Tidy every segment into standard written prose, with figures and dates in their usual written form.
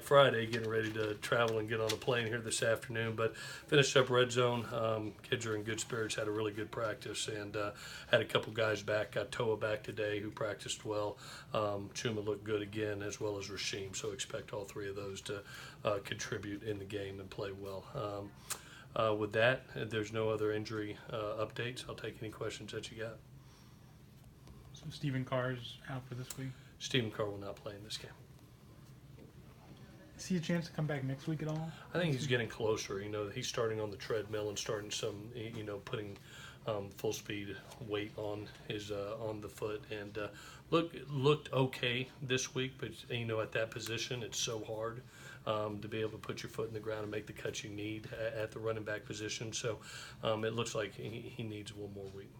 Friday, getting ready to travel and get on a plane here this afternoon. But finished up red zone. Kids are in good spirits. Had a really good practice, and had a couple guys back. Got Toa back today, who practiced well. Chuma looked good again, as well as Rasheem. So expect all three of those to contribute in the game and play well. With that, there's no other injury updates. I'll take any questions that you got. So Stephen Carr's out for this week. Stephen Carr will not play in this game. Is he a chance to come back next week at all? I think he's getting closer. He's starting on the treadmill and starting putting full speed weight on his on the foot, and looked okay this week. But at that position, it's so hard to be able to put your foot in the ground and make the cuts you need at the running back position. So it looks like he needs one more week.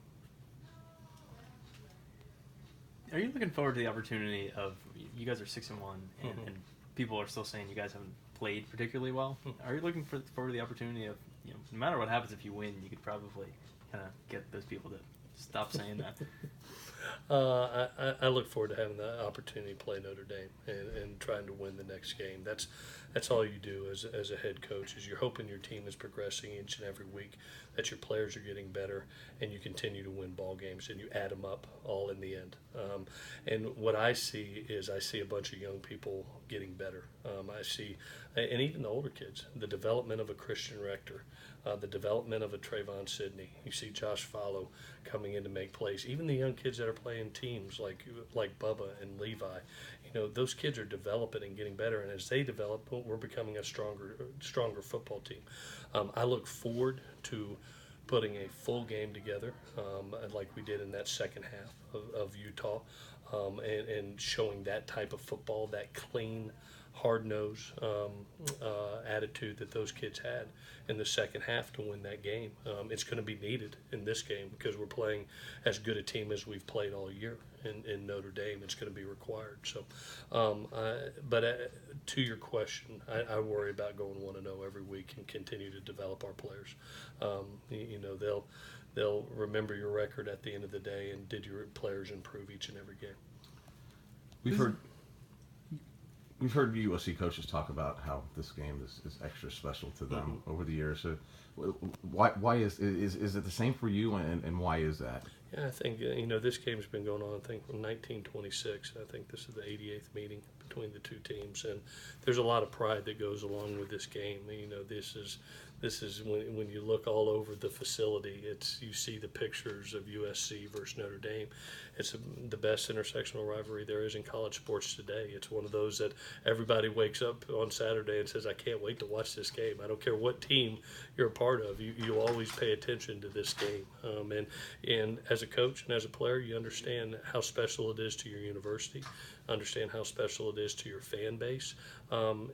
Are you looking forward to the opportunity of, you guys are 6-1, and people are still saying you guys haven't played particularly well? Are you looking forward to the opportunity of, no matter what happens, if you win, you could probably kind of get those people to stop saying that? I look forward to having the opportunity to play Notre Dame and trying to win the next game. That's all you do as a head coach, is you're hoping your team is progressing each and every week, that your players are getting better, and you continue to win ball games, and you add them up all in the end. And what I see is a bunch of young people getting better. I see, and even the older kids, the development of a Christian Rector, the development of a Trayvon Sidney. You see Josh Fallow coming in to make plays. Even the young kids that are playing teams like Bubba and Levi, those kids are developing and getting better. And as they develop, we're becoming a stronger football team. I look forward to putting a full game together, like we did in that second half of Utah, and showing that type of football, that clean, hard-nosed attitude that those kids had in the second half to win that game. It's going to be needed in this game because we're playing as good a team as we've played all year in Notre Dame. It's going to be required. So, but to your question, I worry about going 1-0 every week and continue to develop our players. They'll remember your record at the end of the day, and did your players improve each and every game? We've heard USC coaches talk about how this game is extra special to them over the years. So why is it the same for you, and why is that? Yeah, I think this game's been going on, I think, from 1926. I think this is the 88th meeting between the two teams, and there's a lot of pride that goes along with this game. This is when you look all over the facility, you see the pictures of USC versus Notre Dame. It's the best intersectional rivalry there is in college sports today. It's one of those that everybody wakes up on Saturday and says, I can't wait to watch this game. I don't care what team you're a part of. You always pay attention to this game. And as a coach and as a player, you understand how special it is to your university, understand how special it is to your fan base.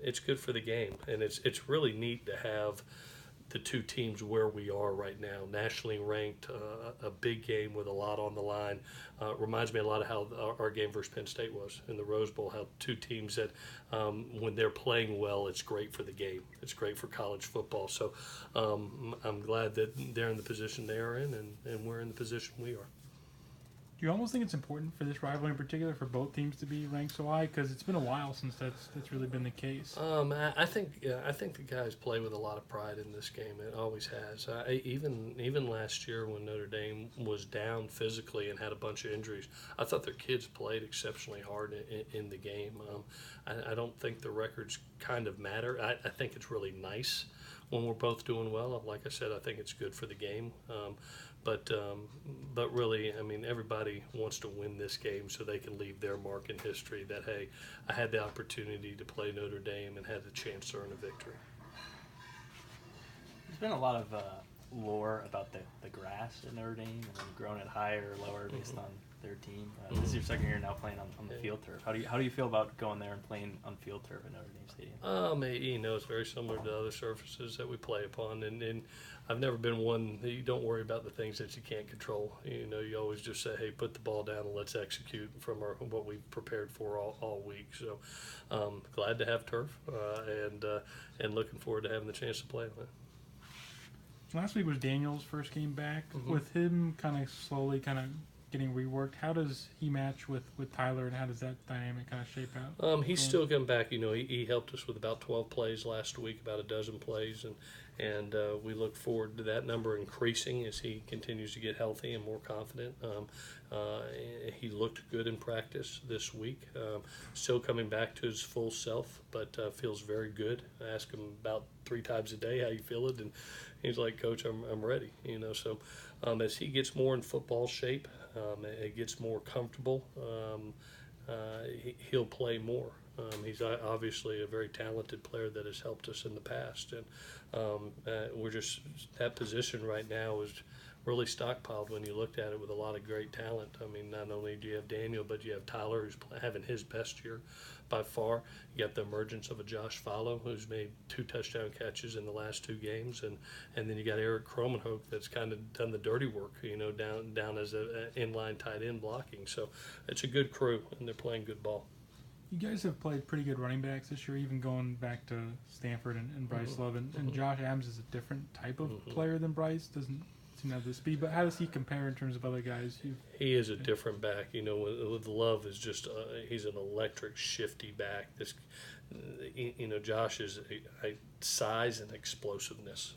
It's good for the game, and it's really neat to have the two teams where we are right now, nationally ranked, a big game with a lot on the line. Reminds me a lot of how our game versus Penn State was in the Rose Bowl, how two teams that when they're playing well, it's great for the game. It's great for college football. So I'm glad that they're in the position they are in, and we're in the position we are. Do you almost think it's important for this rivalry in particular for both teams to be ranked so high? Because it's been a while since that's really been the case. I think the guys play with a lot of pride in this game. It always has. Even last year when Notre Dame was down physically and had a bunch of injuries, I thought their kids played exceptionally hard in the game. I don't think the records kind of matter. I think it's really nice when we're both doing well. Like I said, I think it's good for the game. But really, I mean, everybody wants to win this game so they can leave their mark in history that, hey, I had the opportunity to play Notre Dame and had the chance to earn a victory. There's been a lot of lore about the grass at Notre Dame and then growing it higher or lower based on their team. This is your second year now playing on the field turf. How do you feel about going there and playing on field turf at Notre Dame Stadium? It's very similar to other surfaces that we play upon, and I've never been one that you don't worry about the things that you can't control. You always just say, hey, put the ball down and let's execute from what we've prepared for all week. So glad to have turf and looking forward to having the chance to play on it. Last week was Daniel's first game back. With him kind of slowly getting reworked. How does he match with Tyler, and how does that dynamic kind of shape out? He's still coming back. He helped us with about 12 plays last week, about a dozen plays, and we look forward to that number increasing as he continues to get healthy and more confident. He looked good in practice this week. Still coming back to his full self, but feels very good. I ask him about 3 times a day how you feeling, and he's like, Coach, I'm ready. So as he gets more in football shape, it gets more comfortable, he'll play more. He's obviously a very talented player that has helped us in the past, and we're just, that position right now is really stockpiled when you looked at it, with a lot of great talent. I mean, not only do you have Daniel, but you have Tyler, who's having his best year by far. You got the emergence of a Josh Fallow, who's made 2 touchdown catches in the last 2 games, and then you got Eric Kromenhoek that's kind of done the dirty work, down as an inline tight end blocking. So it's a good crew, and they're playing good ball. You guys have played pretty good running backs this year, even going back to Stanford and Bryce Love. And Josh Adams is a different type of player than Bryce. Doesn't seem to have the speed, but how does he compare in terms of other guys? He is a different back. With Love is just he's an electric, shifty back. Josh is a size and explosiveness.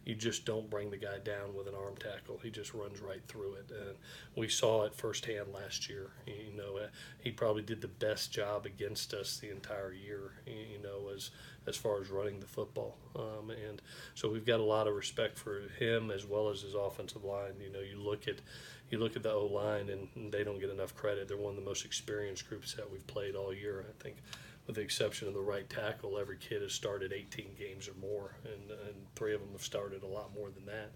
You just don't bring the guy down with an arm tackle. He just runs right through it. And we saw it firsthand last year. He probably did the best job against us the entire year, as far as running the football. And so we've got a lot of respect for him as well as his offensive line. You look at the O-line, and they don't get enough credit. They're one of the most experienced groups that we've played all year, I think. With the exception of the right tackle, every kid has started 18 games or more, and 3 of them have started a lot more than that.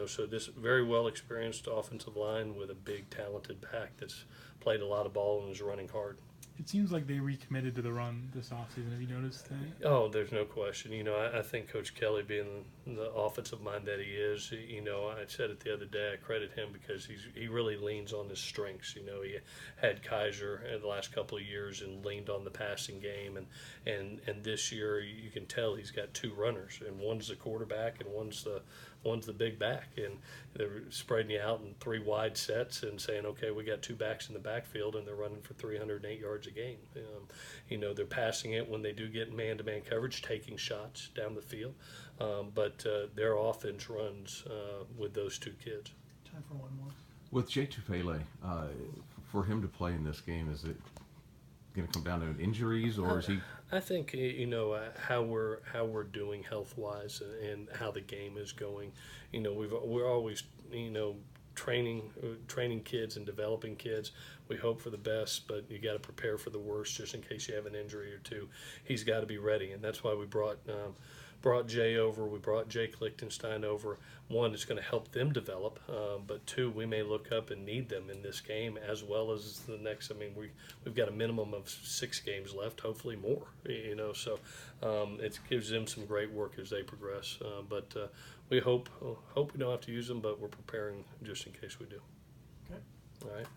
So this very well experienced offensive line with a big, talented back that's played a lot of ball and is running hard. It seems like they recommitted to the run this offseason. Have you noticed that? Oh, there's no question. I think Coach Kelly, being the offensive mind that he is, I said it the other day, I credit him because he really leans on his strengths. He had Kaiser in the last couple of years and leaned on the passing game, and this year you can tell he's got 2 runners, and one's the quarterback and one's the big back, and they're spreading you out in 3 wide sets and saying, okay, we got 2 backs in the backfield, and they're running for 308 yards a game. They're passing it when they do get man-to-man coverage, taking shots down the field, but their offense runs with those 2 kids. Time for one more. With Jay Tufele, for him to play in this game, is it going to come down to injuries, or is he? I think how we're doing health-wise and how the game is going. We're always training kids and developing kids. We hope for the best, but you got to prepare for the worst just in case you have an injury or 2. He's got to be ready, and that's why we brought Jay over. We brought Jake Lichtenstein over. 1, it's going to help them develop, but 2, we may look up and need them in this game as well as the next. I mean, we've got a minimum of 6 games left, hopefully more. So it gives them some great work as they progress. But we hope we don't have to use them, but we're preparing just in case we do. Okay. All right.